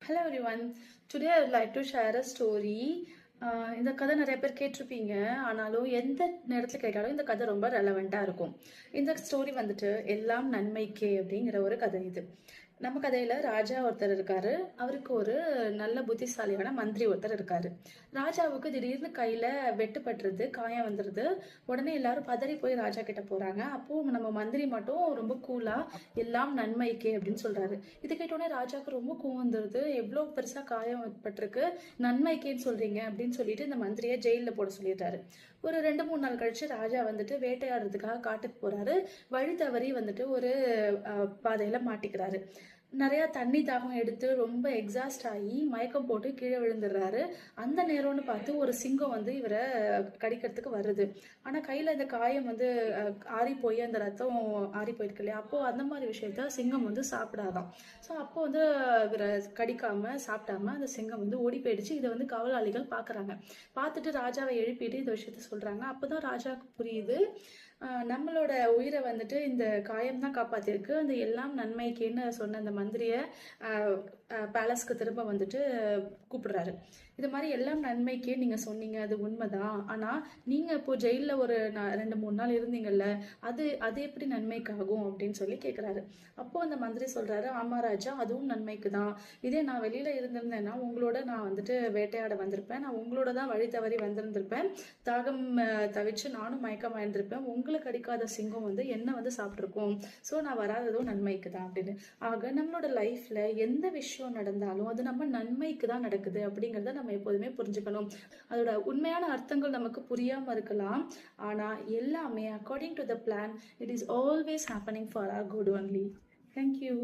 Hello everyone. Today I would like to share a story. இந்த கதை நிறைய பேர் கேட்டிருப்பீங்க. ஆனாலும் எந்த நேரத்தில் கேட்டாலும் இந்த கதை ரொம்ப ரெலவெண்ட்டாக இருக்கும். இந்த ஸ்டோரி வந்துட்டு எல்லாம் நன்மைக்கே அப்படிங்கிற ஒரு கதை இது. நம்ம கதையில ராஜா ஒருத்தர் இருக்காரு. அவருக்கு ஒரு நல்ல புத்திசாலியான மந்திரி ஒருத்தர் இருக்காரு. ராஜாவுக்கு திடீர்னு கையில வெட்டுப்பட்டுருது, காயம் வந்துருது. உடனே எல்லாரும் பதறி போய் ராஜா கிட்ட போறாங்க. அப்போ நம்ம மந்திரி மட்டும் ரொம்ப கூலா எல்லாம் நன்மைக்கே அப்படின்னு சொல்றாரு. இது கேட்டோடனே ராஜாவுக்கு ரொம்ப கோவம் வந்துருது. எவ்வளவு பெருசா காயம் பட்டிருக்கு, நன்மைக்கேன்னு சொல்றீங்க அப்படின்னு சொல்லிட்டு இந்த மந்திரியை ஜெயில போட சொல்லிடுறாரு. ஒரு 2-3 நாள் கழிச்சு ராஜா வந்துட்டு வேட்டையாடுறதுக்காக காட்டுக்கு போறாரு. வழி தவறி வந்துட்டு ஒரு பாதையில மாட்டிக்கிறாரு. நிறைய தண்ணி தாகம் எடுத்து ரொம்ப எக்ஸாஸ்ட் ஆகி மயக்கம் போட்டு கீழே விழுந்துடுறாரு. அந்த நேரம்னு பார்த்து ஒரு சிங்கம் வந்து இவரை கடிக்கிறதுக்கு வருது. ஆனா கையில இந்த காயம் வந்து ஆறி போய் அந்த ரத்தம் ஆறி போயிருக்கு இல்லையா, அப்போ அந்த மாதிரி விஷயத்த சிங்கம் வந்து சாப்பிடாதான். ஸோ அப்போ வந்து இவரை கடிக்காம சாப்பிடாம அந்த சிங்கம் வந்து ஓடி போயிடுச்சு. இதை வந்து காவலாளிகள் பாக்குறாங்க. பார்த்துட்டு ராஜாவை எழுப்பிட்டு இந்த விஷயத்த சொல்றாங்க. அப்பதான் ராஜாவுக்கு புரியுது, நம்மளோட உயிரை வந்துட்டு இந்த காயம் தான் காப்பாத்திருக்கு. அந்த எல்லாம் நன்மைக்குன்னு சொன்ன அந்த மந்திரியை பேலஸ்க்கு திரும்ப வந்துட்டு கூப்பிடுறாரு. இது மாதிரி எல்லாம் நன்மைக்கே நீங்க சொன்னீங்க, அது உண்மைதான். ஆனா நீங்க இப்போ ஜெயில ஒரு 2-3 நாள் இருந்தீங்கல்ல, அது எப்படி நன்மைக்காகும் அப்படின்னு சொல்லி கேட்குறாரு. அப்போ அந்த மந்திரி சொல்றாரு, ஆமா ராஜா, அதுவும் நன்மைக்கு தான். இதே நான் வெளியில இருந்திருந்தேன்னா உங்களோட நான் வந்துட்டு வேட்டையாட வந்திருப்பேன். நான் உங்களோட தான் வழி தவறி வந்திருந்திருப்பேன். தாகம் தவிச்சு நானும் மயக்கமாயிருந்திருப்பேன். உங்களுக்கு அடிக்காத சிங்கம் வந்து என்ன வந்து சாப்பிட்ருக்கோம். ஸோ நான் வராததும் நன்மைக்கு தான் அப்படின்னு. ஆக நம்மளோட லைஃப்ல எந்த விஷயம் நடந்தாலும் அது நம்ம நன்மைக்கு தான் நடக்குது அப்படிங்கிறத நம்ம எப்போதுமே புரிஞ்சுக்கணும். அதோட உண்மையான அர்த்தங்கள் நமக்கு புரியாம இருக்கலாம். ஆனா எல்லாமே according to the plan, it is always happening for are good only. Thank you.